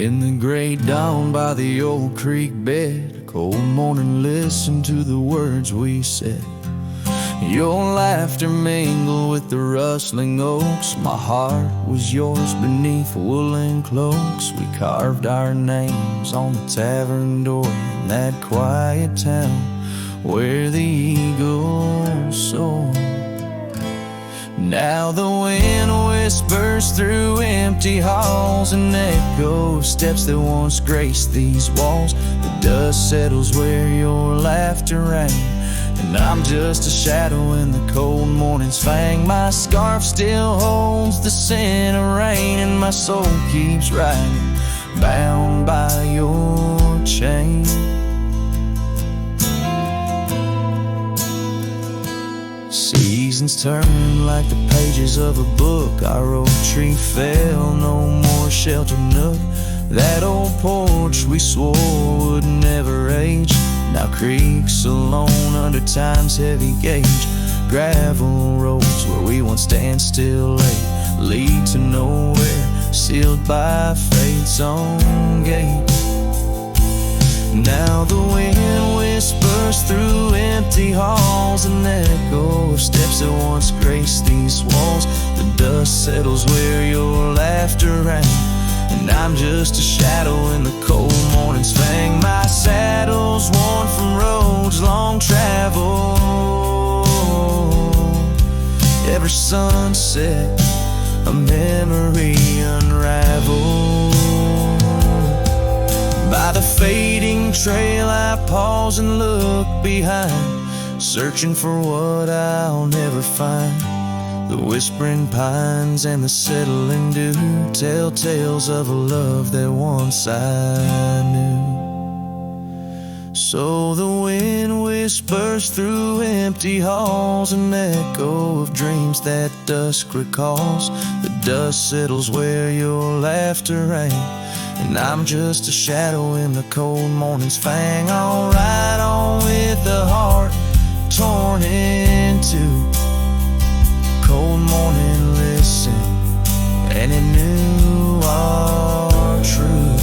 In the gray dawn by the old creek bed, a cold morning, listen to the words we said. Your laughter mingled with the rustling oaks. My heart was yours beneath woolen cloaks. We carved our names on the tavern door in that quiet town where the eagles soar. Now the wind whispers through empty halls, an echo of steps that once graced these walls. The dust settles where your laughter rang, and I'm just a shadow in the cold morning's fang. My scarf still holds the scent of rain, and my soul keeps riding, bound by your chain. Seasons turn like the pages of a book. Our oak tree fell, no more shelter nook. That old porch we swore would never age now creaks alone under time's heavy gauge. Gravel roads where we once stand still late lead to nowhere, sealed by fate's own gate. Now the wind whispers through empty halls, an echo of steps that once graced these walls. The dust settles where your laughter rang, and I'm just a shadow in the cold morning's fang. My saddle's worn from roads long traveled. Every sunset, a memory unraveled. By the fading trail I pause and look behind, searching for what I'll never find. The whispering pines and the settling dew tell tales of a love that once I knew. So the wind whispers through empty halls, an echo of dreams that dusk recalls. The dust settles where your laughter rang, and I'm just a shadow in the cold morning's fang. I'll ride on with the heart torn in two. Cold morning, listen, and it knew our truth.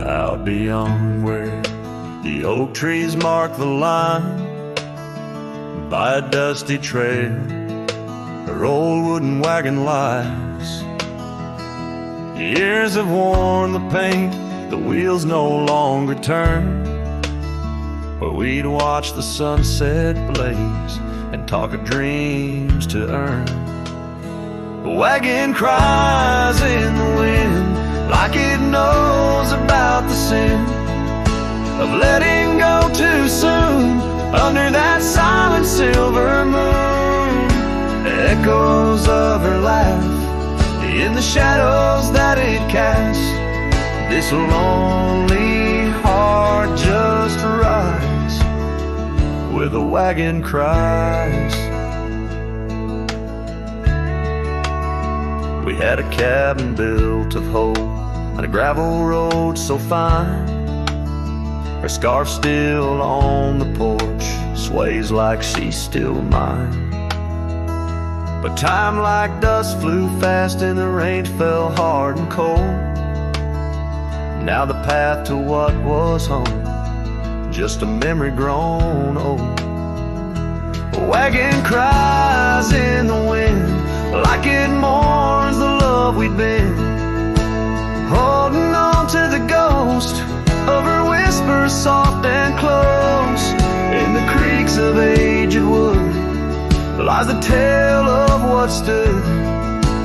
Out beyond where the oak trees mark the line, by a dusty trail her old wooden wagon lies. Years have worn the paint, the wheels no longer turn, where we'd watch the sunset blaze and talk of dreams to earn. The wagon cries in the wind like it knows about the sin of letting go too soon under that silent silver moon. Echoes of her laugh in the shadows that it casts. This lonely heart just rides where the wagon cries. We had a cabin built of hope on a gravel road so fine. Her scarf still on the porch sways like she's still mine. But time like dust flew fast and the rain fell hard and cold. Now the path to what was home, just a memory grown old. A wagon cries in the wind like it mourns the love we'd been, holding on to the ghost of her whispers soft and close. In the creaks of aged wood lies the tale of what stood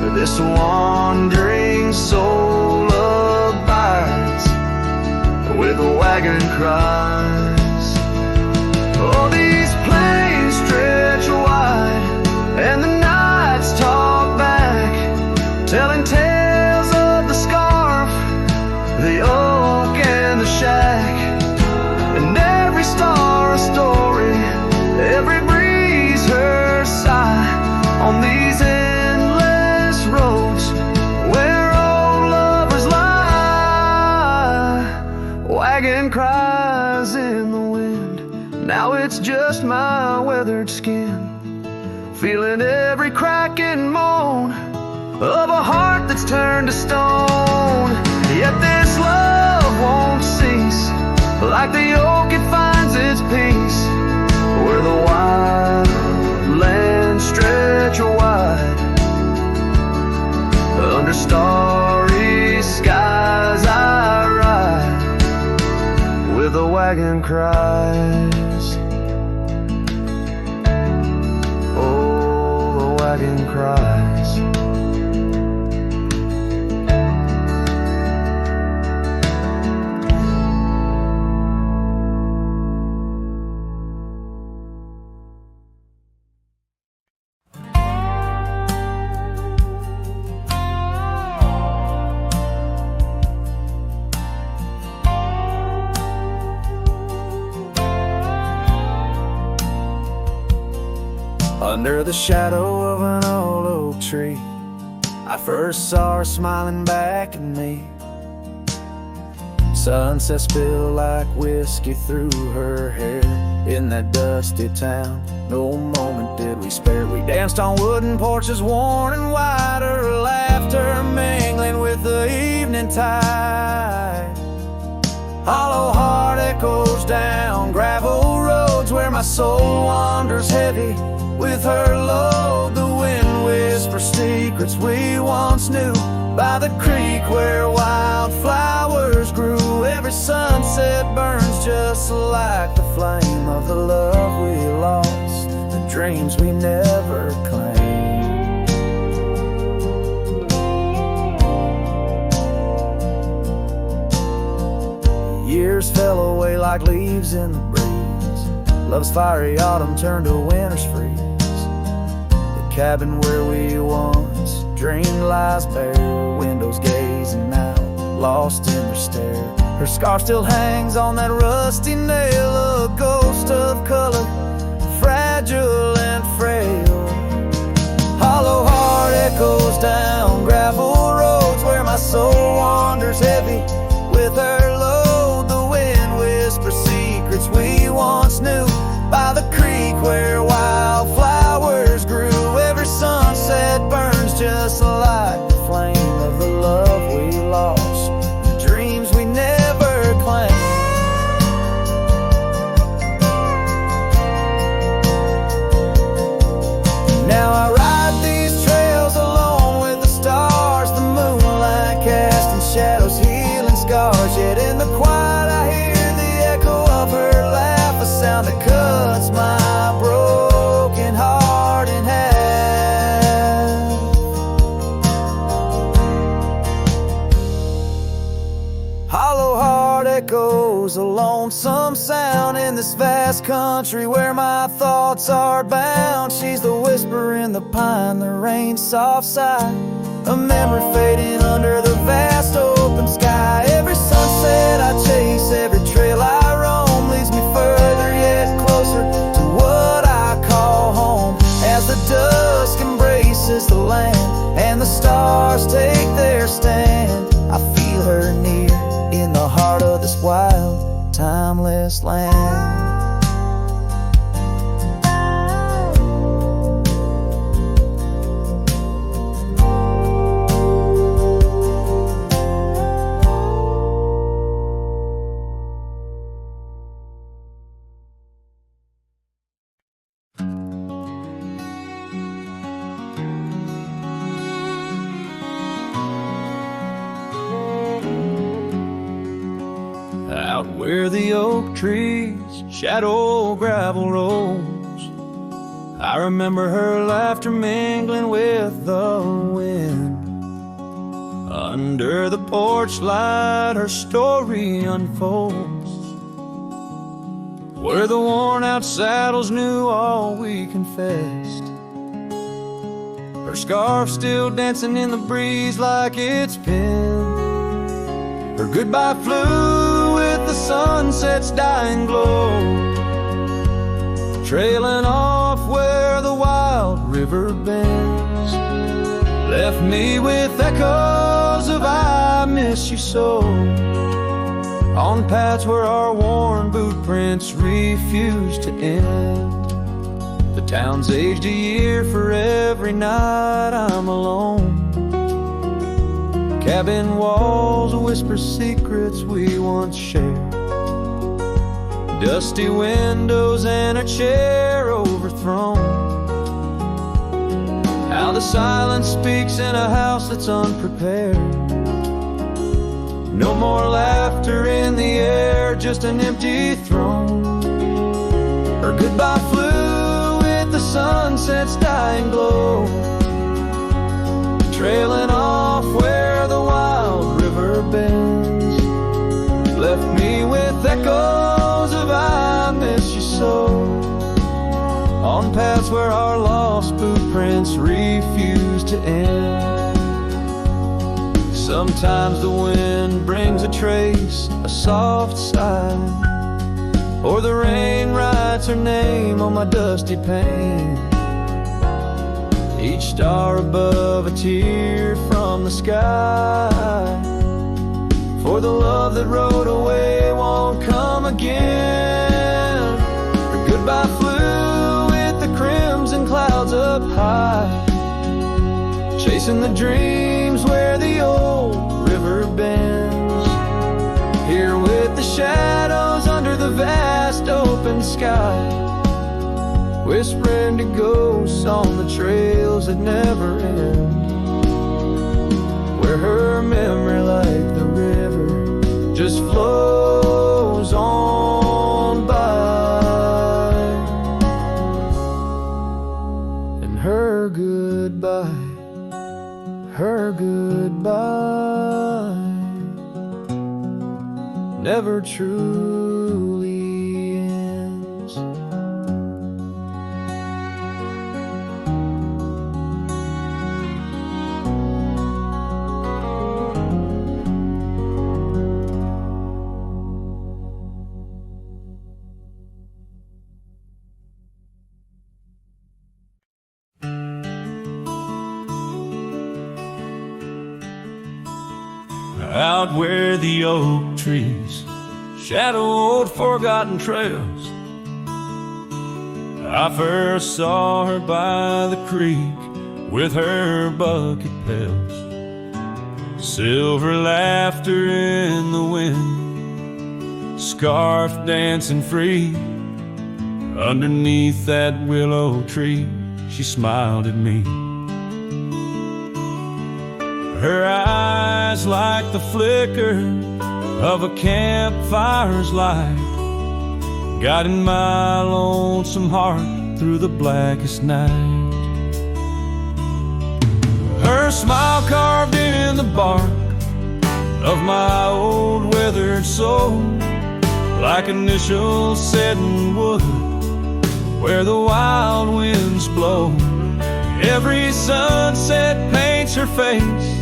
for this wandering soul abides where the wagon cries. Oh, these plains stretch wide and the nights wagon cries in the wind. Now it's just my weathered skin, feeling every crack and moan of a heart that's turned to stone. Yet this love won't cease. Like the oak, it finds its peace where the wild lands stretch wide. Under starry skies I ride with the wagon cries. Oh, the wagon cries. Under the shadow of an old oak tree, I first saw her smiling back at me. Sunset spilled like whiskey through her hair. In that dusty town, no moment did we spare. We danced on wooden porches worn and wide, her laughter mingling with the evening tide. Hollow heart echoes down gravel roads where my soul wanders heavy with her load. The wind whispers secrets we once knew by the creek where wildflowers grew. Every sunset burns just like the flame of the love we lost, the dreams we never claimed. Years fell away like leaves in the breeze. Love's fiery autumn turned to winter's freeze. Cabin where we once dreamed lies bare, windows gazing out, lost in their stare. Her scarf still hangs on that rusty nail, a ghost of color, fragile and frail. Hollow heart echoes down gravel roads where my soul wanders heavy with her load. The wind whispers secrets we once knew by the creek where wildflowers grew. Every sunset burns just like the flame of the love we lost, the dreams we never claimed. Now I ride these trails alone with the stars, the moonlight casting shadows, healing scars. Yet in the quiet I hear the echo of her laugh, a sound that cuts my broken heart in half. Hollow heart echoes a lonesome sound in this vast country where my thoughts are bound. She's the whisper in the pine, the rain's soft sigh, a memory fading under the vast open sky. Every sunset I chase, every trail I roam leads me further yet closer to what I call home. As the dusk embraces the land and the stars take their stand, I feel her near in the heart of this wild, timeless land. Out where the oak trees shadow gravel rolls, I remember her laughter mingling with the wind. Under the porch light her story unfolds, where the worn out saddles knew all we confessed. Her scarf still dancing in the breeze like it's pinned. Her goodbye flew with the sunset's dying glow, trailing off where the wild river bends. Left me with echoes of I miss you so. on paths where our worn boot prints refuse to end. The town's aged a year for every night I'm alone. Cabin walls whisper secrets we once shared. Dusty windows and a chair overthrown. How the silence speaks in a house that's unprepared. No more laughter in the air, just an empty throne. Her goodbye flew with the sunset's dying glow, trailing off where the wild river bends. Left me with echoes of I miss you so, on paths where our lost boot prints refuse to end. Sometimes the wind brings a trace, a soft sigh, or the rain writes her name on my dusty pane. Each star above a tear from the sky, for the love that rode away won't come again. Her goodbye flew with the crimson clouds up high, chasing the dreams where the old river bends. Here with the shadows under the vast open sky, whispering to ghosts on the trails that never end, where her memory like the river just flows on by. And her goodbye, her goodbye never truly ends. Out where the oak trees shadow old forgotten trails, I first saw her by the creek with her bucket pails. Silver laughter in the wind, scarf dancing free. Underneath that willow tree, she smiled at me. Her eyes like the flicker of a campfire's light, guiding my lonesome heart through the blackest night. Her smile carved in the bark of my old weathered soul, like initials set in wood where the wild winds blow. Every sunset paints her face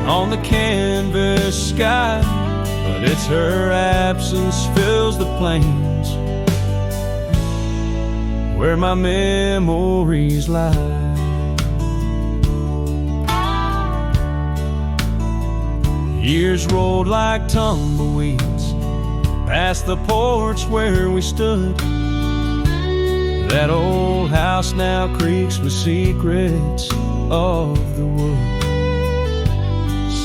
on the canvas sky, but it's her absence fills the plains where my memories lie. Years rolled like tumbleweeds past the porch where we stood. That old house now creaks with secrets of the wood.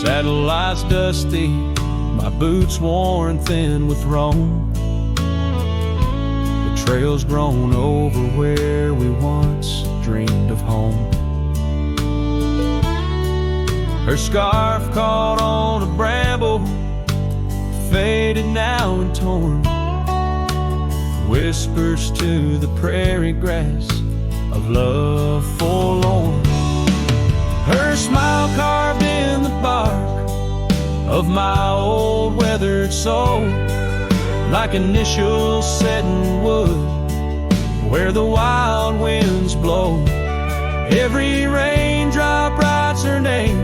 Satellites dusty, my boots worn thin with Rome. The trail's grown over where we once dreamed of home. Her scarf caught on a bramble, faded now and torn, whispers to the prairie grass of love forlorn. Her smile carved in the bark of my old weathered soul, like initials set in wood where the wild winds blow. Every raindrop writes her name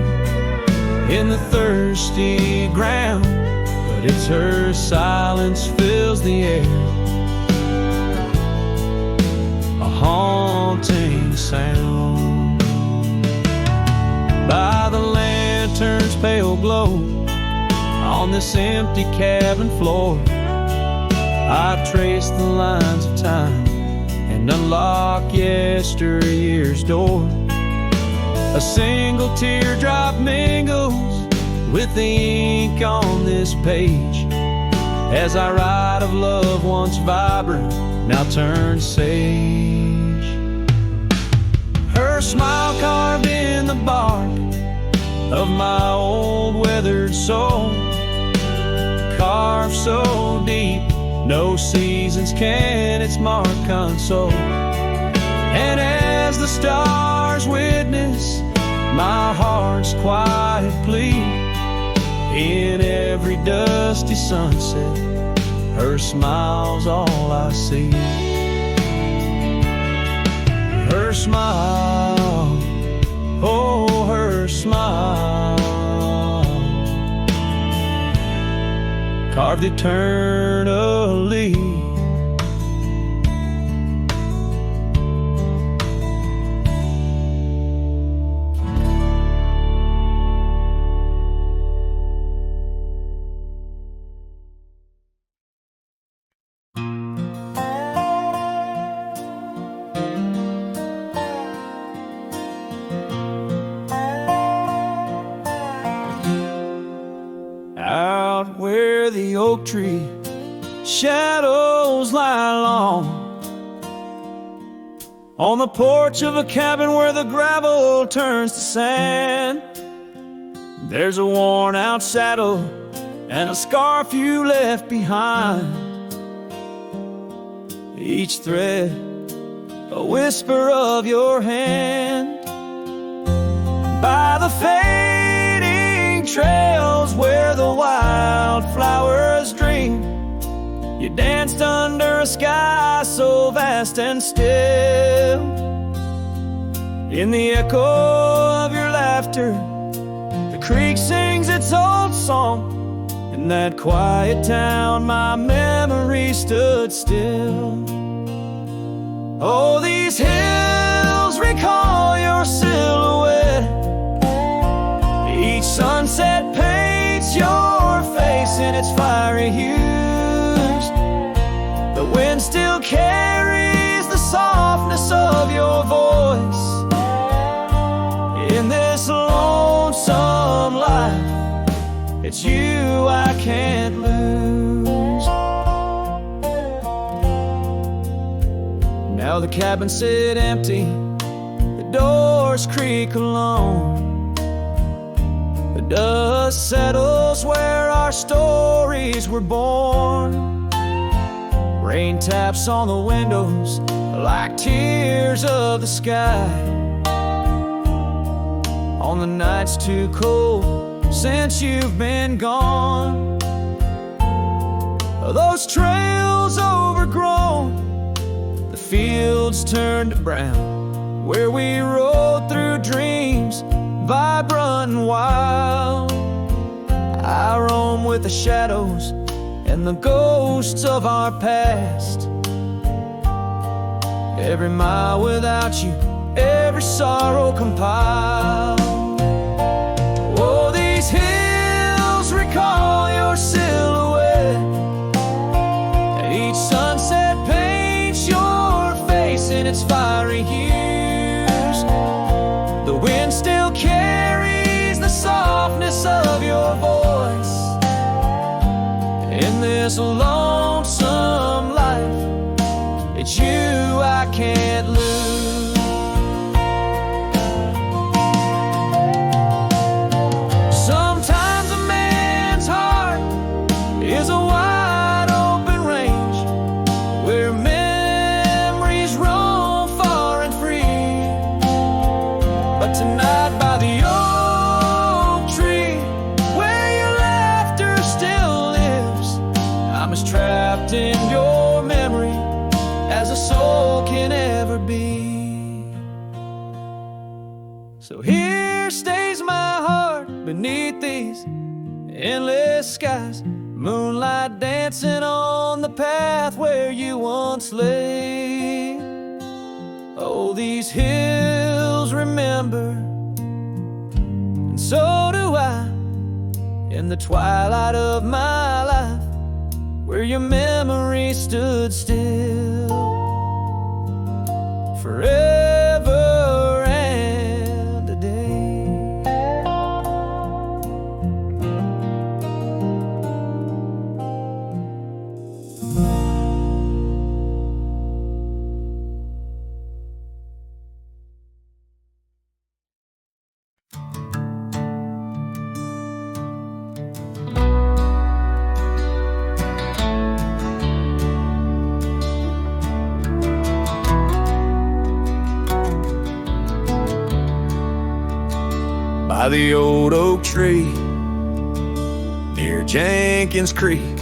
in the thirsty ground, but it's her silence fills the air, a haunting sound. By the lantern's pale glow on this empty cabin floor. I trace the lines of time and unlock yesteryear's door. A single teardrop mingles with the ink on this page as I write of love once vibrant, now turned sage. Her smile carved in the bark of my old weathered soul, carved so deep no seasons can its mark console. And as the stars witness my heart's quiet plea, in every dusty sunset her smile's all I see. Her smile, oh her smile, carved eternally. Out where the oak tree shadows lie long, on the porch of a cabin where the gravel turns to sand, there's a worn out saddle and a scarf you left behind, each thread a whisper of your hand. By the fading trails where the wildflowers dream, you danced under a sky so vast and still. In the echo of your laughter, the creek sings its old song. In that quiet town, my memory stood still. Oh, these hills recall your silhouette. Each sunset paints your face in its fiery hues. The wind still carries the softness of your voice. In this lonesome life, it's you I can't lose. Now the cabin sit empty, the doors creak alone. The dust settles where our stories were born. Rain taps on the windows like tears of the sky. On the nights too cold since you've been gone, those trails overgrown, the fields turned to brown, where we rode through dreams vibrant and wild. I roam with the shadows and the ghosts of our past. Every mile without you, every sorrow compiled. Oh, these hills recall your silhouette, and each sunset paints your face in its fiery hues. The wind still carries the softness of your voice. In this lonesome life, it's you I can't lose. Sometimes a man's heart is a wide open range where memories roam far and free. But tonight by the oak tree, where your laughter still lives, I'm as trapped in your memory as a soul can ever be. So here stays my heart beneath these endless skies, moonlight dancing on the path where you once lay. Oh, these hills remember, and so do I. in the twilight of my life, where your memory stood still forever and a day. By the old oak tree near Jenkins Creek,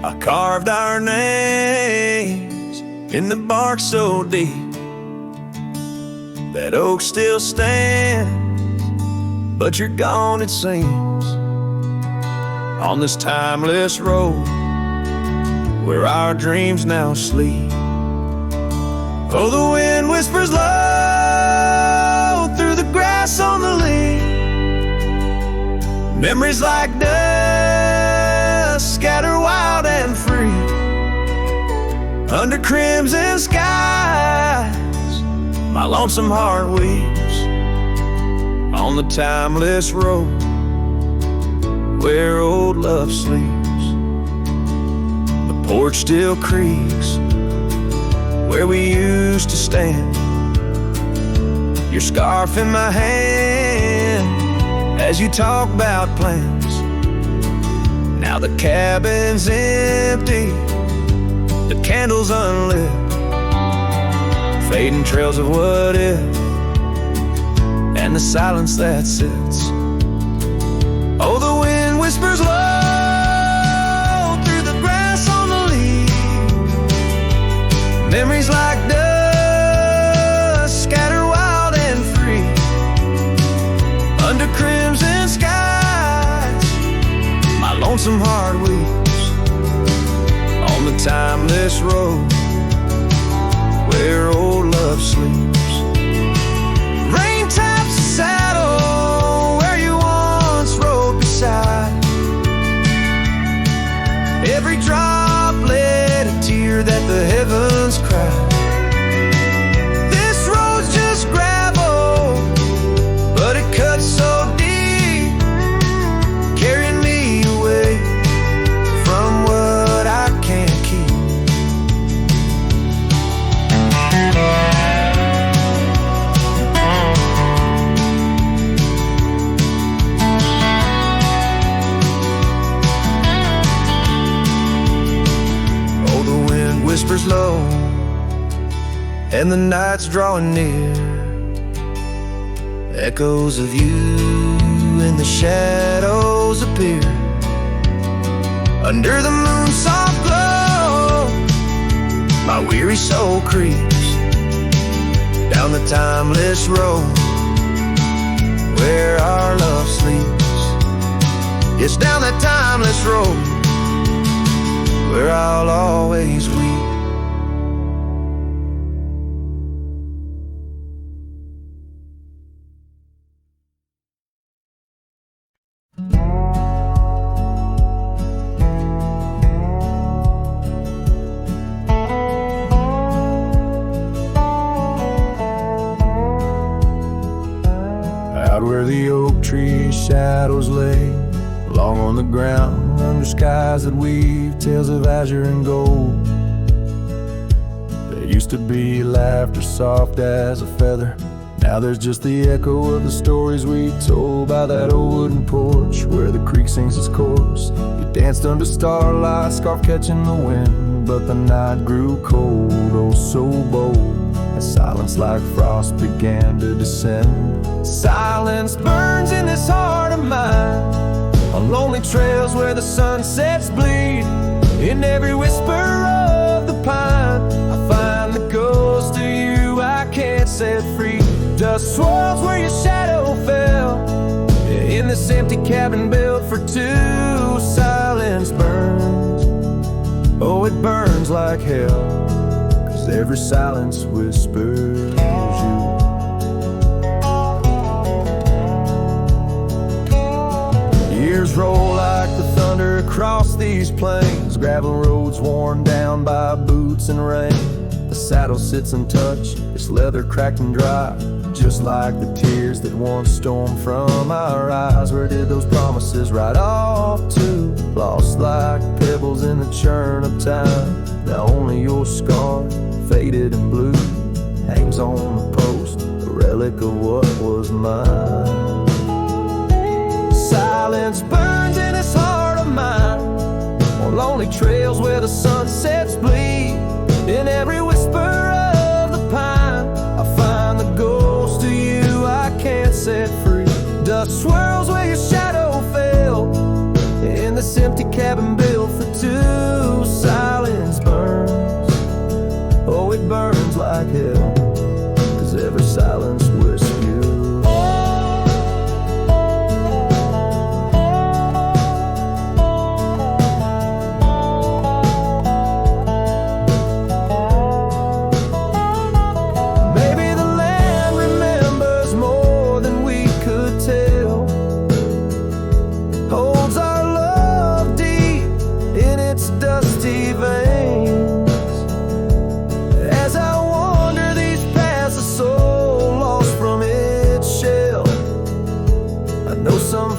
I carved our names in the bark so deep. That oak still stands, but you're gone it seems, on this timeless road where our dreams now sleep. Oh, the wind whispers low through the grass on the lea. Memories like dust scatter wild and free under crimson skies. My lonesome heart weeps on the timeless road where old love sleeps. The porch still creaks where we used to stand, your scarf in my hand as you talk about plans. Now the cabin's empty, the candles unlit, fading trails of what if, and the silence that sits. Oh, the wind whispers low through the grass on the lea. Memories like dust scatter wild and free under crimson skies. My lonesome heart weeps on the timeless road where old love sleeps. Rain taps the saddle where you once rode beside. Every droplet a tear that the heavens cry. This road's just gravel, but it cuts so deep, carrying me away from what I can't keep. Oh, the wind whispers low and the night's drawing near. Echoes of you in the shadows appear under the moon's soft glow. My weary soul creeps down the timeless road where our love sleeps. It's down that timeless road where I'll always weep. Out where the oak tree shadows lay, long on the ground, under skies that weave tales of azure and gold. There used to be laughter soft as a feather. Now there's just the echo of the stories we told by that old wooden porch where the creek sings its chorus. You danced under starlight, scarf catching the wind, but the night grew cold, oh so bold, as silence like frost began to descend. Silence burns in this heart of mine, on lonely trails where the sunsets bleed. In every whisper of the pine, I find the ghost of you I can't set free. Dust swirls where your shadow fell, in this empty cabin built for two. Silence burns, oh it burns like hell, 'cause every silence whispers you. across these plains, gravel roads worn down by boots and rain. The saddle sits untouched, its leather cracked and dry, just like the tears that once stormed from our eyes. Where did those promises ride off to? Lost like pebbles in the churn of time. Now only your scar, faded and blue, hangs on the post, a relic of what was mine. Silence burns in this heart of mine, on lonely trails where the sunsets bleed. In every whisper of the pine, I find the ghost of you I can't set free. Dust swirls where your shadow fell, in this empty cabin built for two. Silence burns, oh it burns like hell, 'cause every silence whispers you.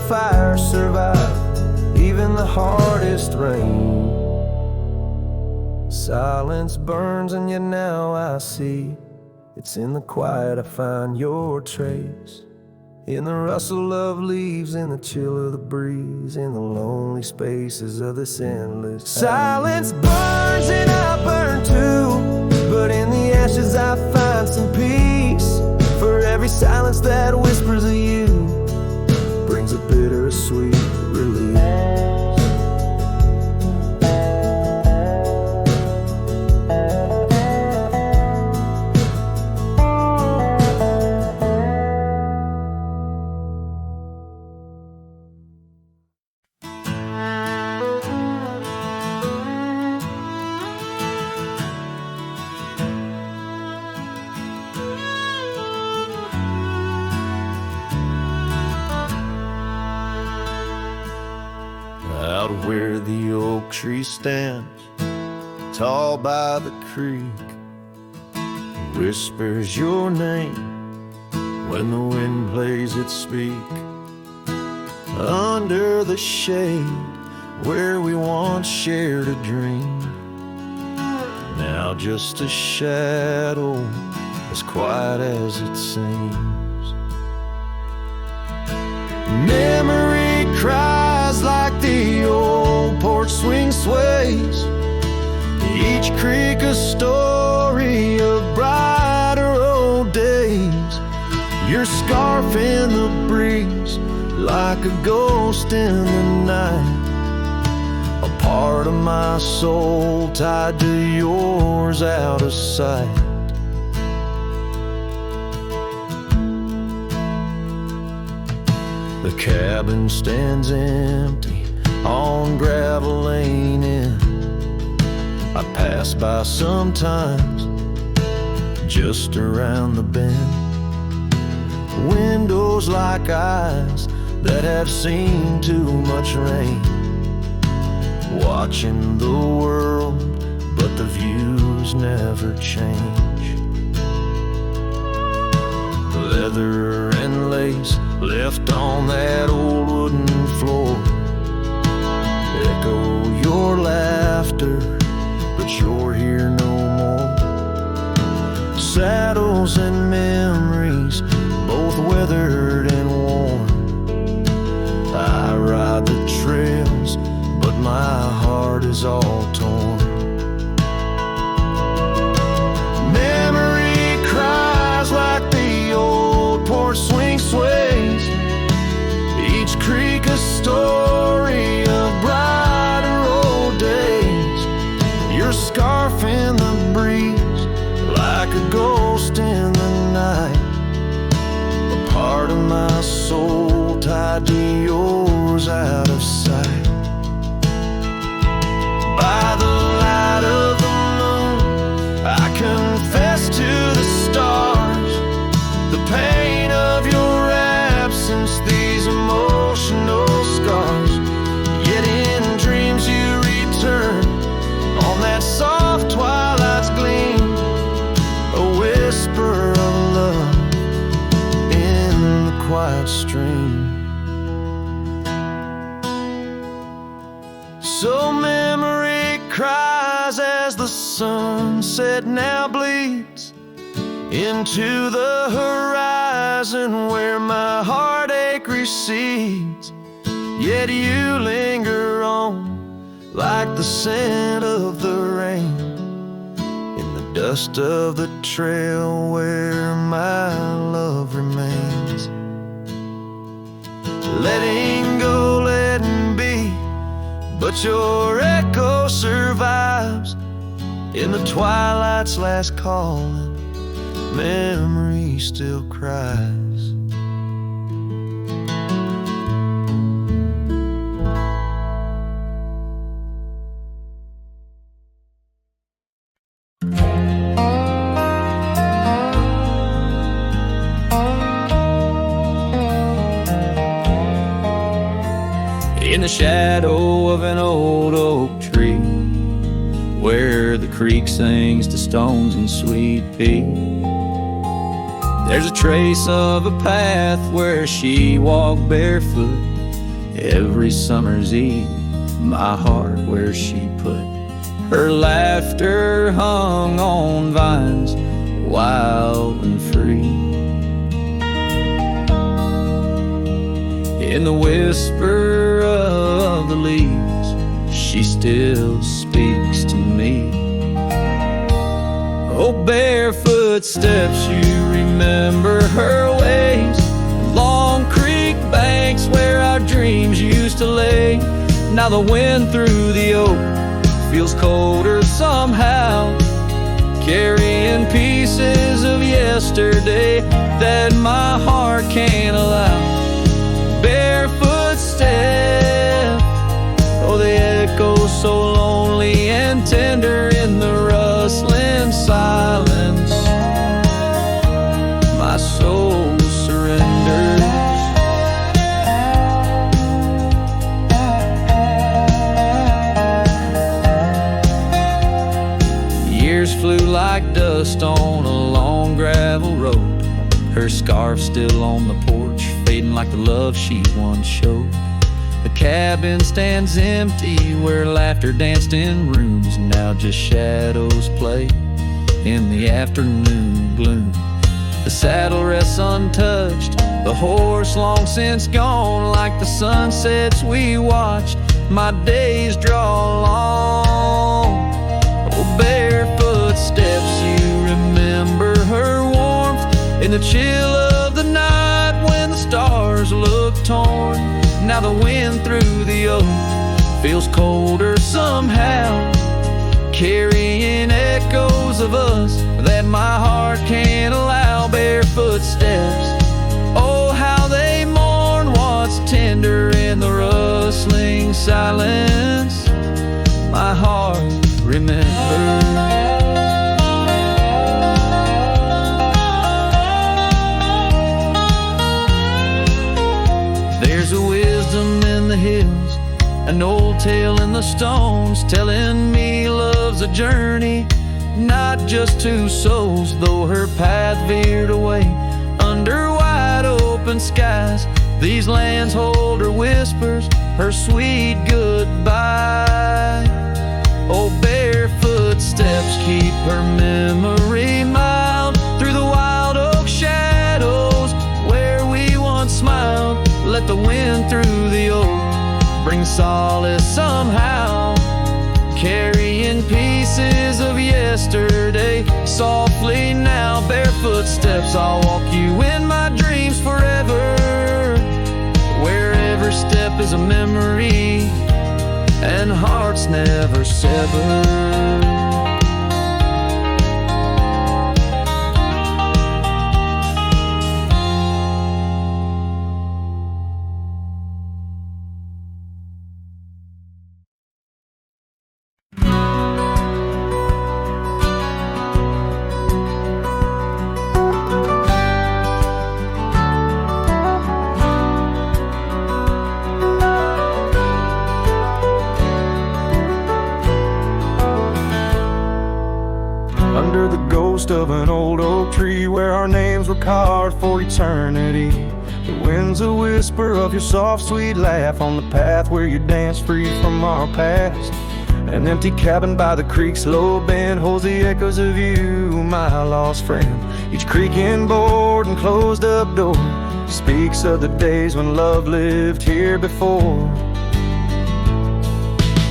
Fire survive even the hardest rain. Silence burns and yet now I see, it's in the quiet I find your trace. In the rustle of leaves, in the chill of the breeze, in the lonely spaces of this endless time. Silence burns and I burn too, but in the ashes I find some peace. For every silence that whispers of you brings a bittersweet release. Out where the oak tree stands, tall by the creek, whispers your name when the wind plays it speak. Under the shade where we once shared a dream, now just a shadow as quiet as it seems. Memory cries like the old porch swing sways, each creak a story of brighter old days. Your scarf in the breeze like a ghost in the night, a part of my soul tied to yours out of sight. The cabin stands empty on gravel lane in. I pass by sometimes just around the bend. Windows like eyes that have seen too much rain, watching the world but the views never change. Leather and lace left on that old wooden floor echo your laughter, but you're here no more. Saddles and memories, both weathered and worn. I ride the trails, but my heart is all torn. Memory cries like the old porch swing sways, each creak a story of brighter old days. Your scarf in the breeze like a ghost in the night, a part of my soul tied to yours out of sight. By the light of the moon I confess to the stars the pain of your absence, these emotional scars. Yet in dreams afternoon. So memory cries as the sunset now bleeds into the horizon where my heartache recedes. Yet you linger on like the scent of the rain in the dust of the trail where my love remains. Letting go, letting be, but your echo survives in the twilight's last calling. Memory still cries. In the shadow of an old oak tree, where the creek sings to stones and sweet pea, there's a trace of a path where she walked barefoot every summer's eve. My heart where she put her laughter hung on vines, wild and free. In the whisper of the leaves, she still speaks to me. Oh, barefoot steps, you remember her ways. Long creek banks where our dreams used to lay. Now the wind through the oak feels colder somehow, carrying pieces of yesterday that my heart can't allow. Barefoot step, oh, they echo so lonely and tender in the rustling silence. My soul surrenders. Years flew like dust on a long gravel road. Her scarf still on the porch, fading like the love she once showed. The cabin stands empty where laughter danced in rooms. Now just shadows play in the afternoon gloom. The saddle rests untouched, the horse long since gone. Like the sunsets we watched, my days draw long. Oh, barefoot steps, you remember her warmth in the chill of the night when the stars look torn. Now the wind through the oak feels colder somehow, carrying echoes of us that my heart can't allow. Barefoot steps, oh, how they mourn what's tender in the rustling silence. My heart remembers. There's a wisdom in the hills, an old tale in the stones, telling me love's a journey, not just two souls. Though her path veered away under wide open skies, these lands hold her whispers, her sweet goodbye. Oh, barefoot steps keep her memory mild through the wild oak shadows where we once smiled. Let the wind through the oak bring solace somehow, carrying pieces of yesterday softly now. Barefoot steps, I'll walk you in my dreams forever, where every step is a memory and hearts never sever. Under the ghost of an old oak tree where our names were carved for eternity, The wind's a whisper of your soft, sweet laugh on the path where you dance free from our past. An empty cabin by the creek's low bend holds the echoes of you, my lost friend. Each creaking board and closed up door speaks of the days when love lived here before.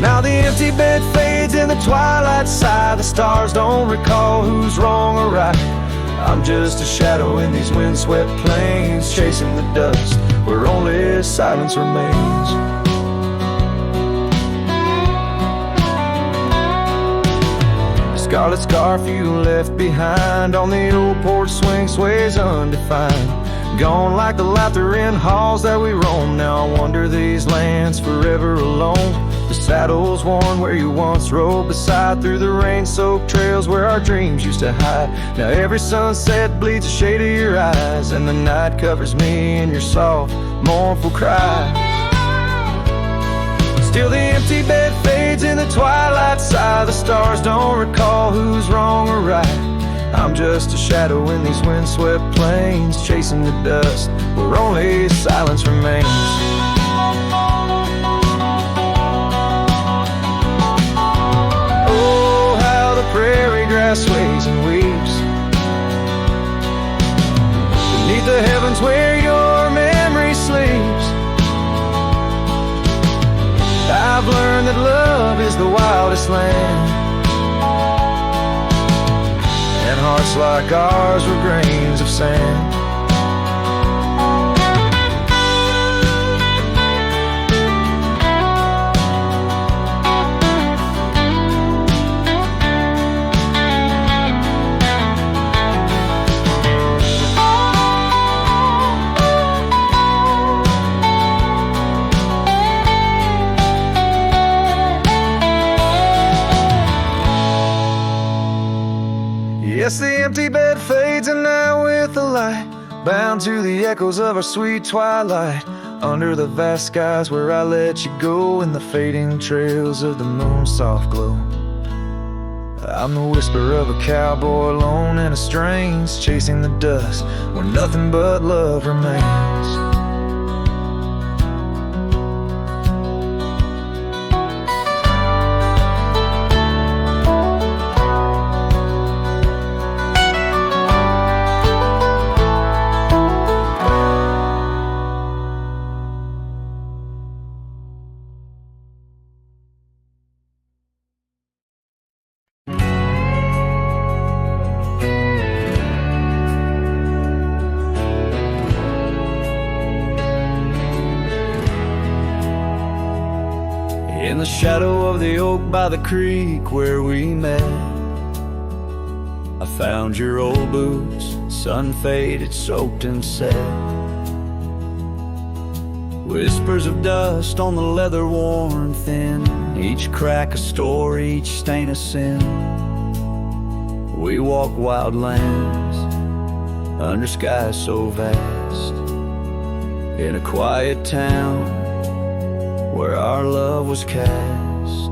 Now the empty bed fades in the twilight side. The stars don't recall who's wrong or right. I'm just a shadow in these windswept plains, chasing the dust where only silence remains. The scarlet scarf you left behind on the old porch swing sways undefined. Gone like the laughter in halls that we roam. Now I wander these lands forever alone. The saddle's worn where you once rode beside, through the rain-soaked trails where our dreams used to hide. Now every sunset bleeds a shade of your eyes, and the night covers me in your soft, mournful cries. Still the empty bed fades in the twilight side. The stars don't recall who's wrong or right. I'm just a shadow in these windswept plains, chasing the dust where only silence remains. Prairie grass sways and weeps beneath the heavens where your memory sleeps. I've learned that love is the wildest land, and hearts like ours were grains of sand. Yes, the empty bed fades, and now with the light, bound to the echoes of our sweet twilight, under the vast skies where I let you go, in the fading trails of the moon's soft glow. I'm the whisper of a cowboy alone in a strange, chasing the dust where nothing but love remains. In the shadow of the oak by the creek where we met, I found your old boots, sun-faded, soaked and set. Whispers of dust on the leather worn thin, each crack a story, each stain a sin. We walk wild lands under skies so vast, in a quiet town where our love was cast.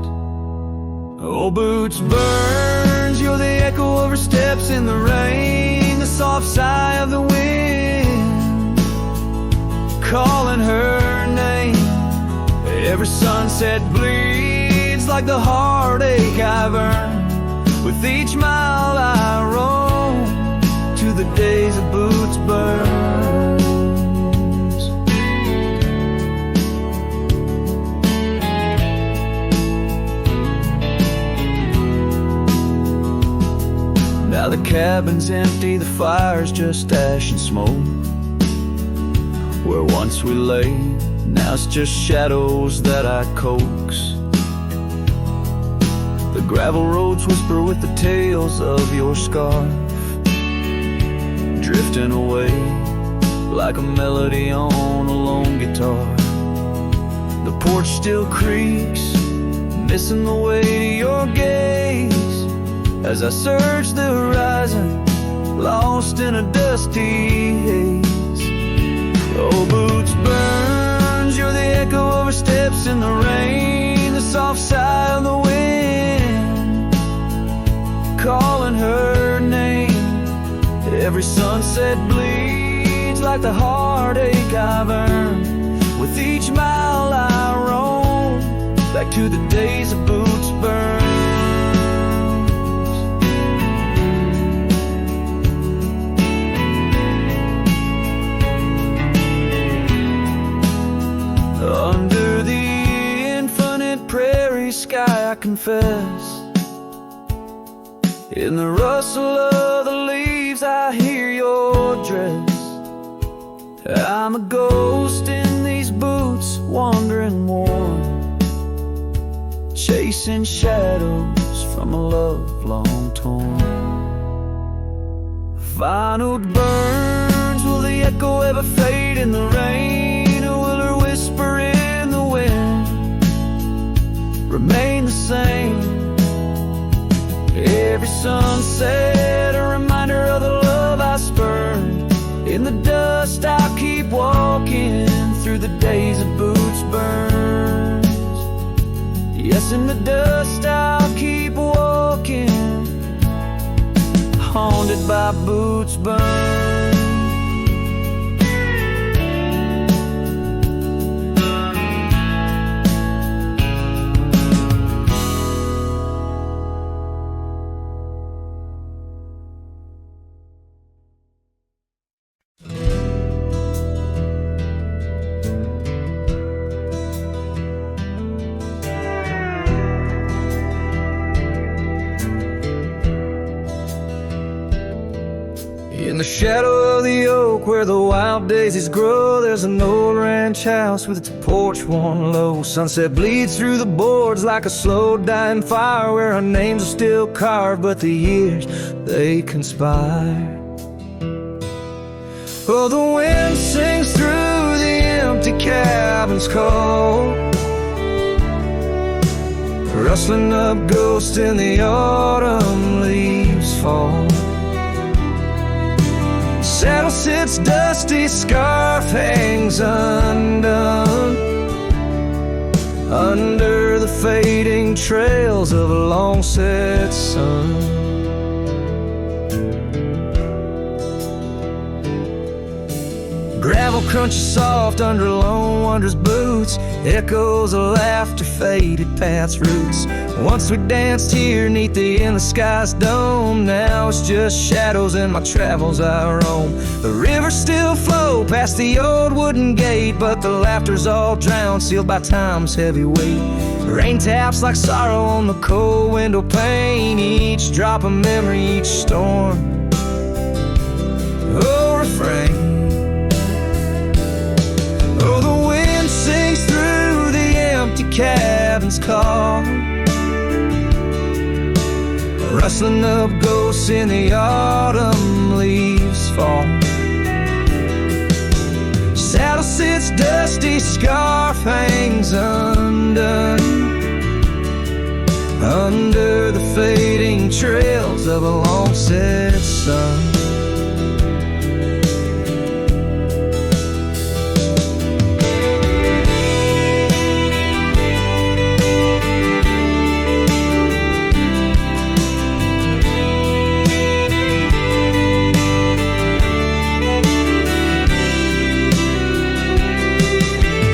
Old boots burns, you're the echo of her steps in the rain, the soft sigh of the wind calling her name. Every sunset bleeds like the heartache I've earned, with each mile I roam to the days of boots burn. Now the cabin's empty, the fire's just ash and smoke. Where once we lay, now it's just shadows that I coax. The gravel roads whisper with the tales of your scarf, drifting away like a melody on a lone guitar. The porch still creaks, missing the way to your gaze, as I search the horizon, lost in a dusty haze. Old boots burns, you're the echo of her steps in the rain, the soft sigh of the wind calling her name. Every sunset bleeds like the heartache I've earned with each mile I roam back to the days of boots burned. Under the infinite prairie sky, I confess, in the rustle of the leaves I hear your dress. I'm a ghost in these boots, wandering worn, chasing shadows from a love long torn. Vinyl burns, will the echo ever fade in the rain, or will her whisper in the wind remain the same? Every sunset, a reminder of the love I spurned. In the dust, I'll keep walking through the days of boots burns. Yes, in the dust, I'll keep walking, haunted by boots burns. In the shadow of the oak where the wild daisies grow, there's an old ranch house with its porch worn low. Sunset bleeds through the boards like a slow dying fire, where our names are still carved but the years, they conspire. Oh, the wind sings through the empty cabin's call, rustling up ghosts in the autumn leaves fall. Saddle sits dusty, scarf hangs undone, under the fading trails of a long set sun. Gravel crunches soft under lone wanderer's boots, echoes of laughter faded past roots. Once we danced here neath the endless sky's dome, now it's just shadows in my travels I roam. The rivers still flow past the old wooden gate, but the laughter's all drowned, sealed by time's heavy weight. Rain taps like sorrow on the cold window pane, each drop a memory, each storm oh, refrain. Oh, the wind sings through the empty cabin's call, rustling up ghosts in the autumn leaves fall. Saddle sits dusty, scarf hangs undone, under the fading trails of a long set sun.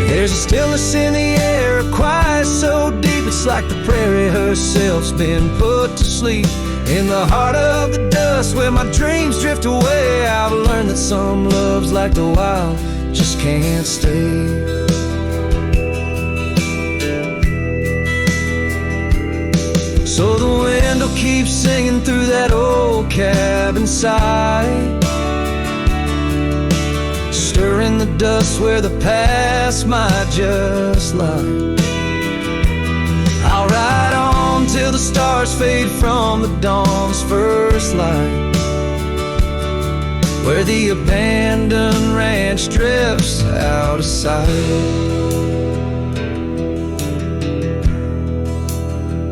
There's a stillness in the air, a quiet so deep it's like the prairie herself's been put to sleep. In the heart of the dust where my dreams drift away, I've learned that some loves like the wild just can't stay. So the wind will keep singing through that old cabin side, stirring the dust where the past might just lie. I'll ride on till the stars fade from the dawn's first light, where the abandoned ranch drifts out of sight.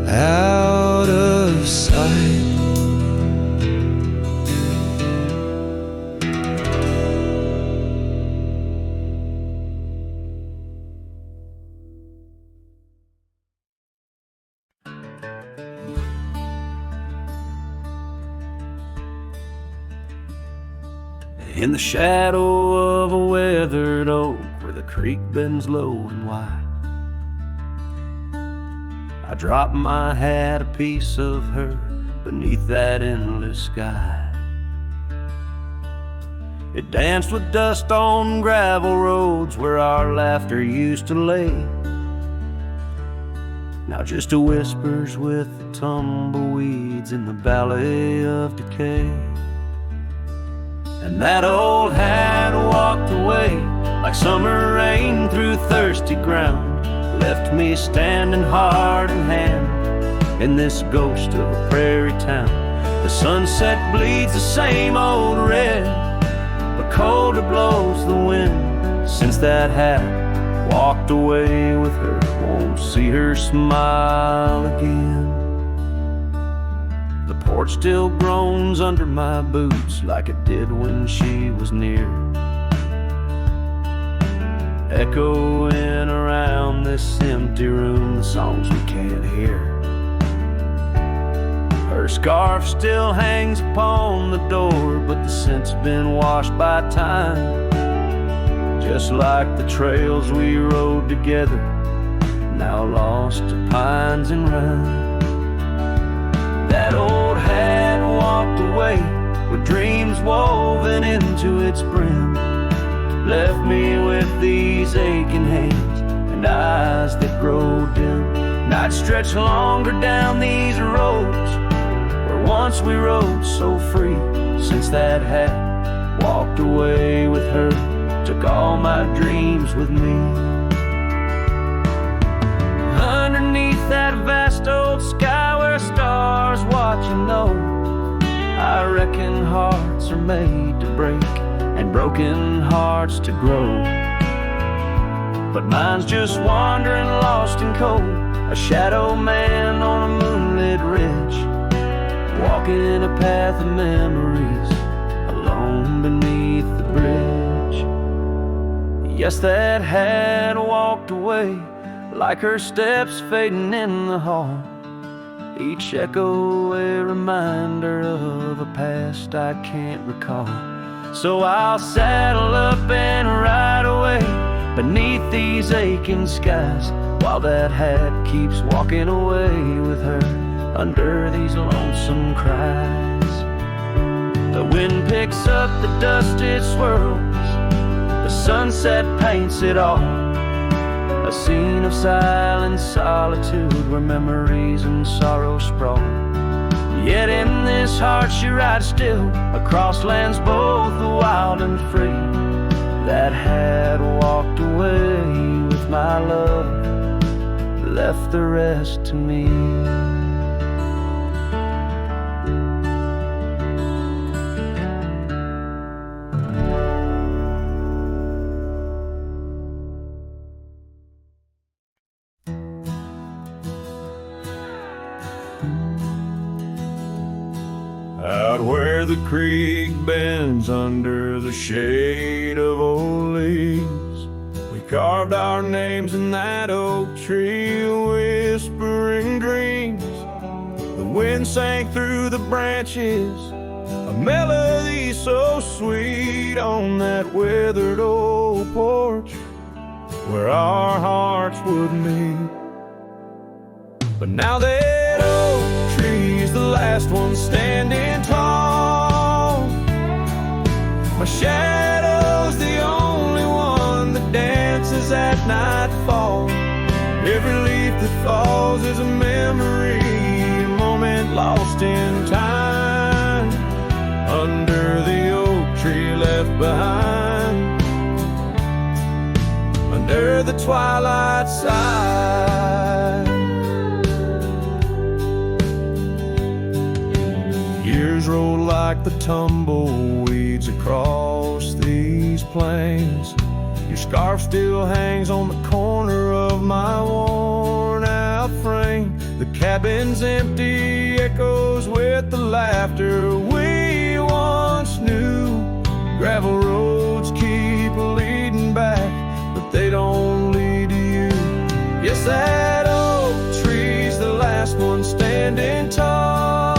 Out of sight. in the shadow of a weathered oak where the creek bends low and wide. I dropped my hat, a piece of her, beneath that endless sky. It danced with dust on gravel roads where our laughter used to lay. Now just a whispers with the tumbleweeds in the valley of decay. And that old hat walked away like summer rain through thirsty ground, left me standing heart in hand in this ghost of a prairie town. The sunset bleeds the same old red, but colder blows the wind since that hat walked away with her. Won't see her smile again. The porch still groans under my boots like it did when she was near, echoing around this empty room the songs we can't hear. Her scarf still hangs upon the door, but the scent's been washed by time, just like the trails we rode together, now lost to pines and rime. That old hat walked away with dreams woven into its brim, left me with these aching hands and eyes that grow dim. Nights stretch longer down these roads where once we rode so free, since that hat walked away with her, took all my dreams with me. Underneath that vast old sky where stars watch and know, I reckon hearts are made to break and broken hearts to grow. But mine's just wandering lost and cold, a shadow man on a moonlit ridge, walking a path of memories alone beneath the bridge. Yes, that hat walked away like her steps fading in the hall, each echo a reminder of a past I can't recall. So I'll saddle up and ride away beneath these aching skies, while that hat keeps walking away with her under these lonesome cries. The wind picks up the dust it swirls, the sunset paints it all, a scene of silent solitude where memories and sorrow sprawl. Yet in this heart she rides still across lands both wild and free. That hat walked away with my love, left the rest to me. Out where the creek bends under the shade of old leaves, we carved our names in that oak tree, whispering dreams. The wind sang through the branches, a melody so sweet on that weathered old porch where our hearts would meet. But now that oak tree's the last one standing tall, my shadow's the only one that dances at nightfall. Every leaf that falls is a memory, a moment lost in time, under the oak tree left behind, under the twilight side. Years roll like the tumbleweeds across these plains. Your scarf still hangs on the corner of my worn out frame. The cabin's empty, echoes with the laughter we once knew. Gravel roads keep leading back, but they don't lead to you. Yes, that oak tree's the last one standing tall,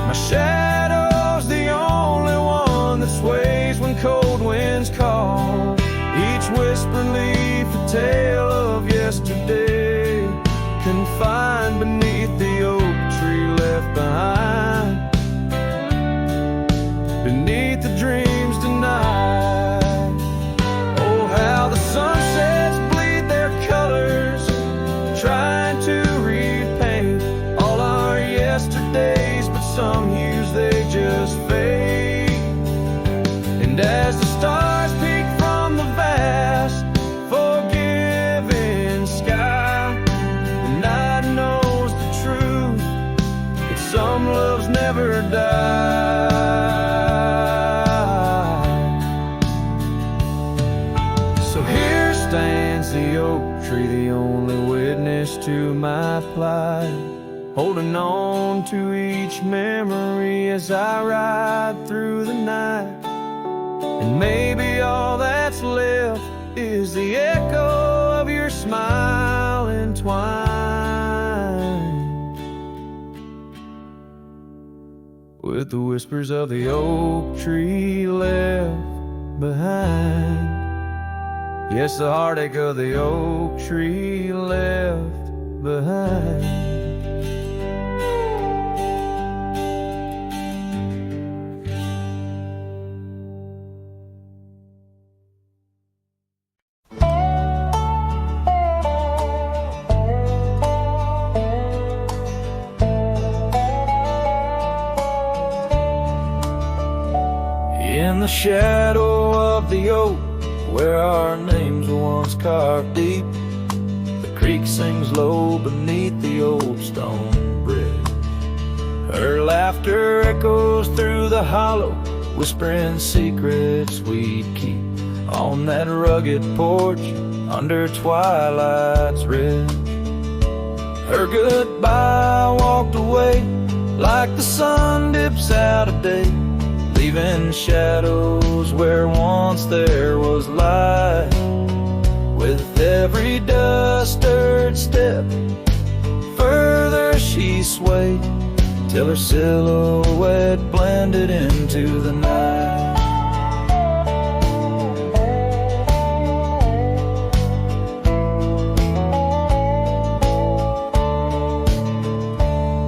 my shadow's the only one whisper leaf, a tale of yesterday, confined beneath the oak tree left behind, beneath the dreams denied. Oh, how the sunsets bleed their colors, trying to repaint all our yesterdays, but some hues they just fade. And as the stars peek from the vast, forgiving sky, the night knows the truth, that some loves never die. So here stands the oak tree, the only witness to my plight, holding on to each memory as I ride through the night. And maybe all that's left is the echo of your smile entwined with the whispers of the oak tree left behind. Yes, the heartache of the oak tree left behind. In the shadow of the oak, where our names were once carved deep, the creek sings low beneath the old stone bridge. Her laughter echoes through the hollow, whispering secrets we'd keep on that rugged porch under twilight's ridge. Her goodbye walked away like the sun dips out of day, leaving shadows where once there was light. With every dust-stirred step, further she swayed, till her silhouette blended into the night.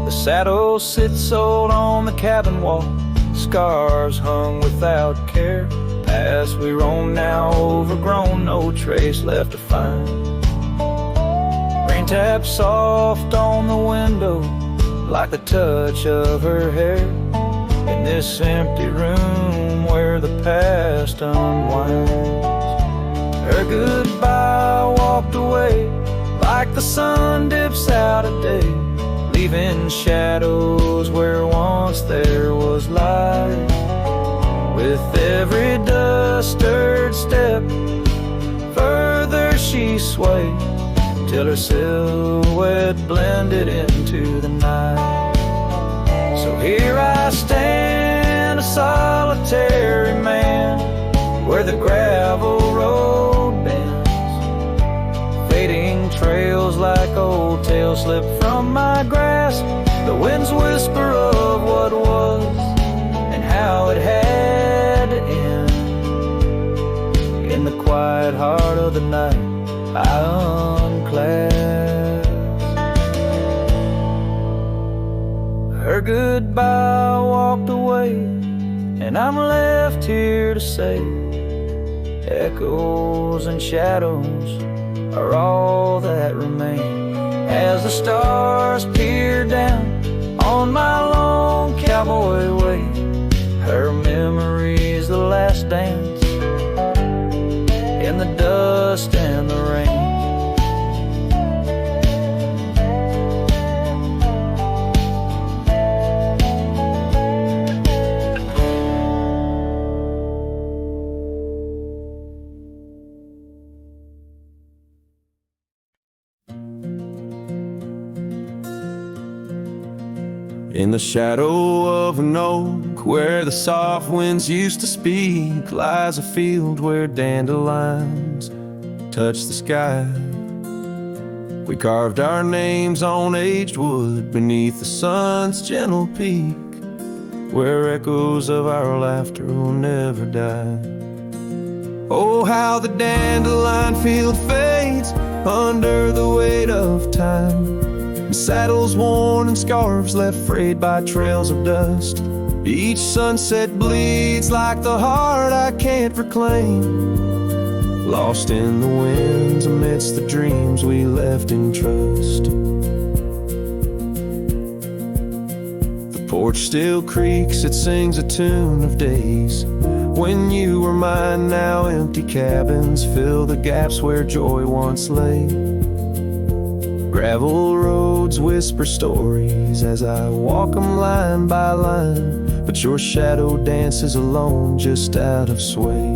The saddle sits old on the cabin wall, scars hung without care. Past we roam now overgrown, no trace left to find. Rain taps soft on the window like the touch of her hair, in this empty room where the past unwinds. Her goodbye walked away like the sun dips out of day, leaving shadows where once there was light. With every dust-stirred step, further she swayed, till her silhouette blended into the night. So here I stand, a solitary man, where the gravel road bends, fading trails like old tales slip from my grasp. The wind's whisper of what was and how it had to end. In the quiet heart of the night, I unclasp. Her goodbye walked away, and I'm left here to say, echoes and shadows are all that remain, as the stars peer down on my long cowboy way. Her memory's the last dance in the dust and the rain. In the shadow of an oak, where the soft winds used to speak, lies a field where dandelions touch the sky. We carved our names on aged wood beneath the sun's gentle peak, where echoes of our laughter will never die. Oh, how the dandelion field fades under the weight of time, and saddles worn and scarves left frayed by trails of dust. Each sunset bleeds like the heart I can't reclaim, lost in the winds amidst the dreams we left in trust. The porch still creaks, it sings a tune of days when you were mine. Now empty cabins fill the gaps where joy once lay. Gravel roads whisper stories as I walk them line by line, but your shadow dances alone just out of sway.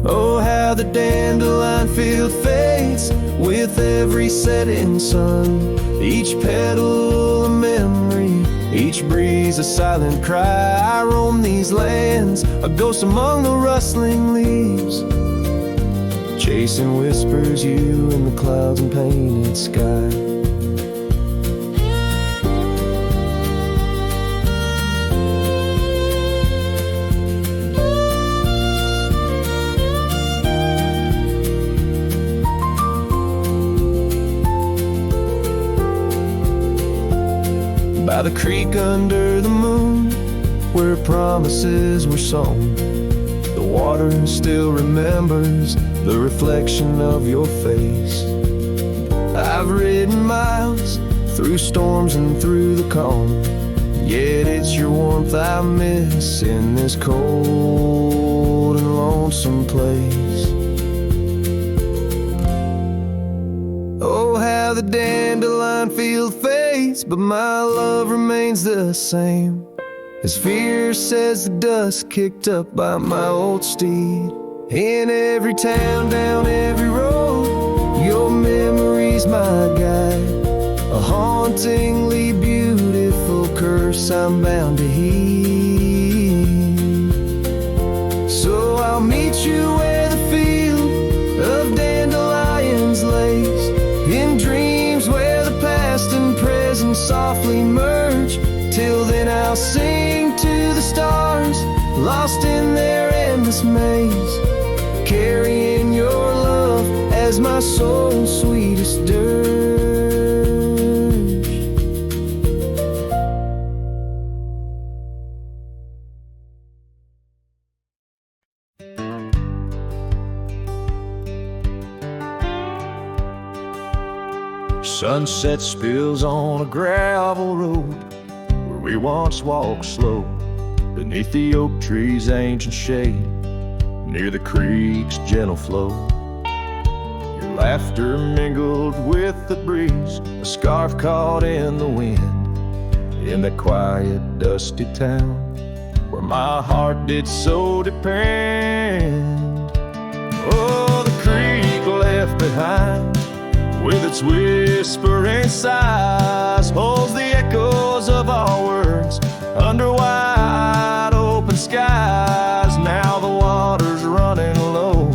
Oh, how the dandelion field fades with every setting sun, each petal a memory, each breeze a silent cry. I roam these lands, a ghost among the rustling leaves, chasing whispers, you in the clouds and painted sky. By the creek under the moon, where promises were sown, the water still remembers the reflection of your face. I've ridden miles through storms and through the calm, yet it's your warmth I miss in this cold and lonesome place. Oh, how the dandelion field fades, but my love remains the same, as fierce as the dust kicked up by my old steed. In every town, down every road, your memory's my guide, a hauntingly beautiful curse I'm bound to heed. So I'll meet you where the field of dandelions lays, in dreams where the past and present softly merge. Till then I'll sing to the stars, lost in their endless maze, carrying your love as my soul's sweetest dirge. Sunset spills on a gravel road where we once walked slow, beneath the oak trees' ancient shade, near the creek's gentle flow. Your laughter mingled with the breeze, a scarf caught in the wind, in that quiet, dusty town where my heart did so depend. Oh, the creek left behind, with its whispering sighs, holds the echoes of our words under wide open skies. Now the water's running low,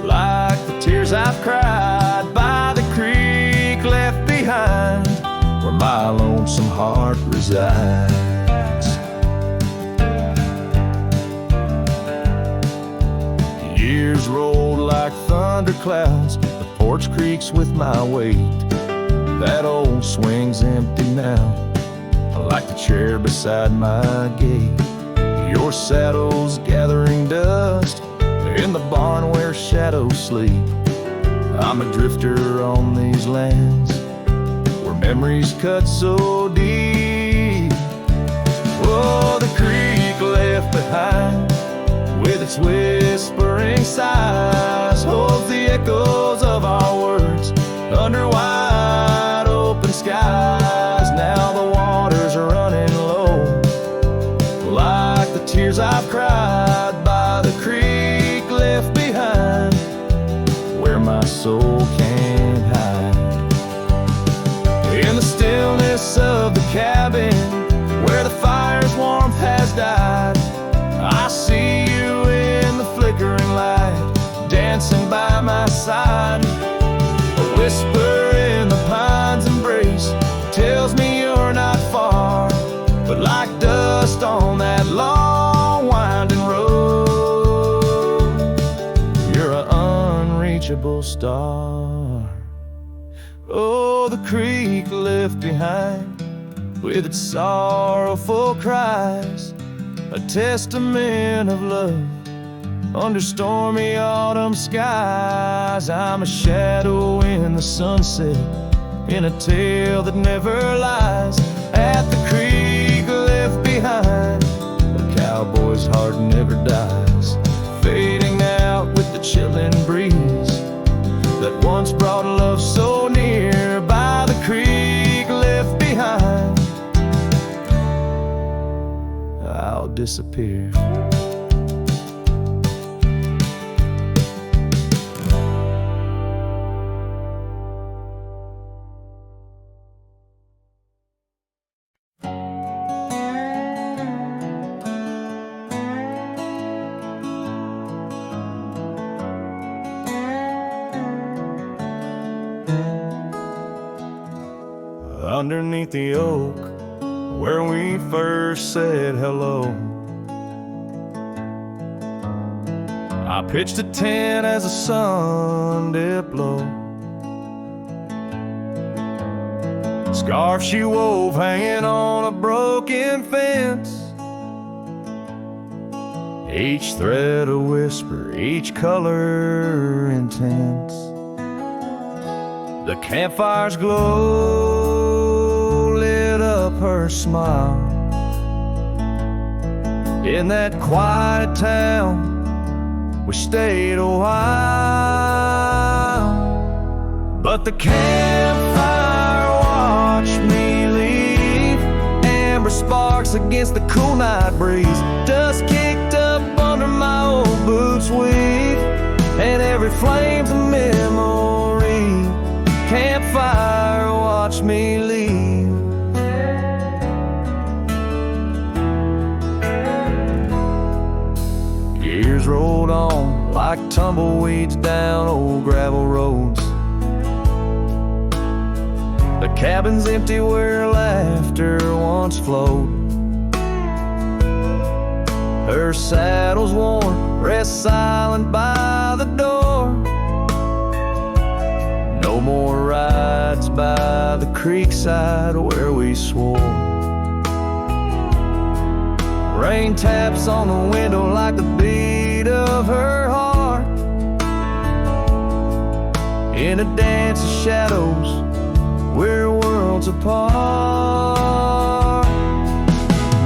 like the tears I've cried by the creek left behind, where my lonesome heart resides. Years rolled like thunder clouds, the porch creaks with my weight. That old swing's empty now, like the chair beside my gate. Your saddle's gathering dust in the barn where shadows sleep. I'm a drifter on these lands where memories cut so deep. Oh, the creek left behind, with its whispering sighs, holds the echoes of our words under wide open skies. Now the waters are running low, like the tears I've cried by the creek left behind, where my soul can't hide. In the stillness of the cabin, where the fire's warmth has died, I see you in the flickering light, dancing by my side. A whisper in the pine's embrace tells me you're not far, but like dust on that long winding road, unquenchable star. Oh, the creek left behind with its sorrowful cries, a testament of love under stormy autumn skies. I'm a shadow in the sunset, in a tale that never lies. At the creek left behind, a cowboy's heart never dies, fading out with the chilling breeze that once brought love so near. By the creek left behind, I'll disappear. Underneath the oak where we first said hello, I pitched a tent as the sun dipped low. Scarf she wove hanging on a broken fence, each thread a whisper, each color intense. The campfire's glow lit up her smile. In that quiet town we stayed a while, but the campfire watched me leave. Amber sparks against the cool night breeze, dust kicked up under my old boots weave, and every flame's a memory. Campfire watch me leave. Years rolled on like tumbleweeds down old gravel roads. The cabin's empty where laughter once flowed. Her saddle's worn, rests silent by the door. No more rides by the creekside where we swore. Rain taps on the window like the beat of her heart, in a dance of shadows we're worlds apart.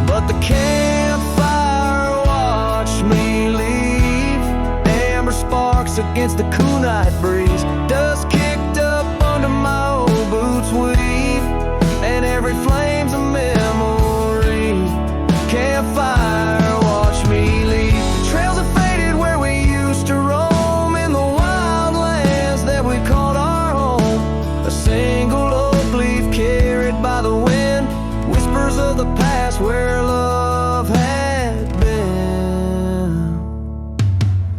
But the campfire watched me leave. Amber sparks against the cool night breeze, dust kicked up under my old boots weave, and every flame's a memory. Campfire watch me leave. Trails have faded where we used to roam, in the wild lands that we called our home. A single oak leaf carried by the wind, whispers of the past where love had been.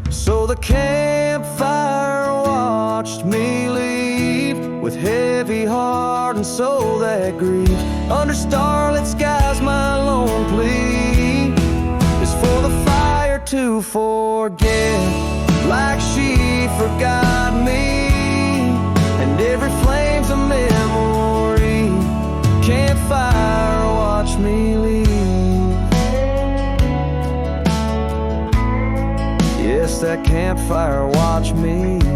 So the campfire watched me leave, with heavy heart and soul that grieves. Under starlit skies my lone plea is for the fire to forget, like she forgot me, and every flame's a memory. Campfire watch me leave. Yes, that campfire watch me leave.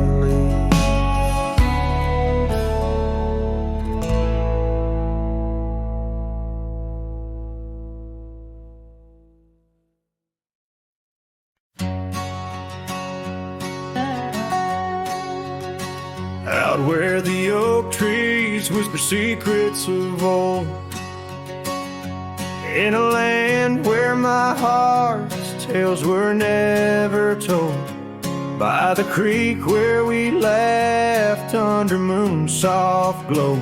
Out where the oak trees whisper secrets of old, in a land where my heart's tales were never told, by the creek where we laughed under moon's soft glow.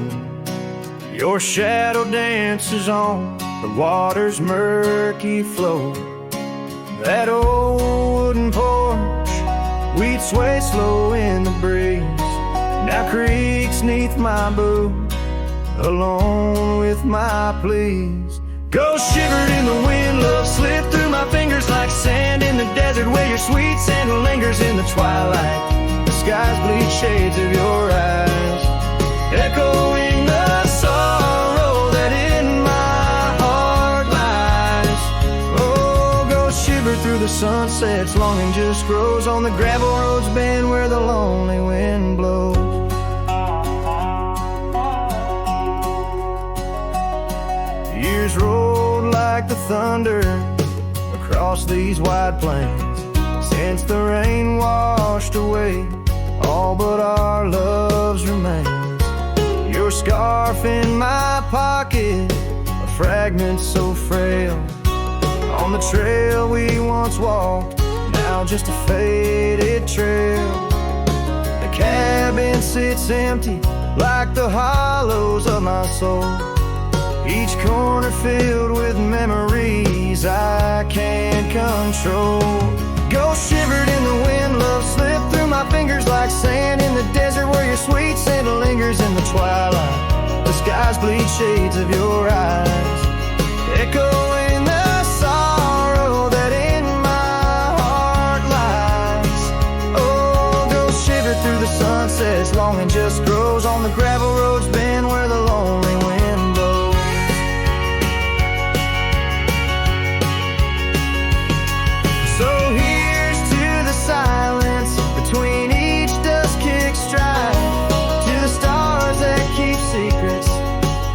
Your shadow dances on the water's murky flow. That old wooden porch, we'd sway slow in the breeze. Now creaks neath my boot, alone with my pleas. Ghost shivered in the wind, love slipped through my fingers like sand in the desert, where your sweet scent lingers in the twilight. The sky's bleak shades of your eyes, echoing the sorrow that in my heart lies. Oh, go shiver through the sunsets, longing just grows on the gravel roads bend where the lonely wind blows. Years rolled like the thunder across these wide plains, since the rain washed away all but our loves remain. Your scarf in my pocket, a fragment so frail, on the trail we once walked, now just a faded trail. The cabin sits empty like the hollows of my soul, each corner filled with memories I can't control. Ghost shivered in the wind, love slipped through my fingers like sand in the desert where your sweet scent lingers in the twilight. The skies bleed shades of your eyes, echoing the sorrow that in my heart lies. Oh, ghost shivered through the sunsets, longing just grows on the gravel roads bend where the lonely wind blows. So here's to the silence between each dust-kicked stride, to the stars that keep secrets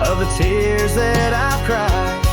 of the tears that I've cried.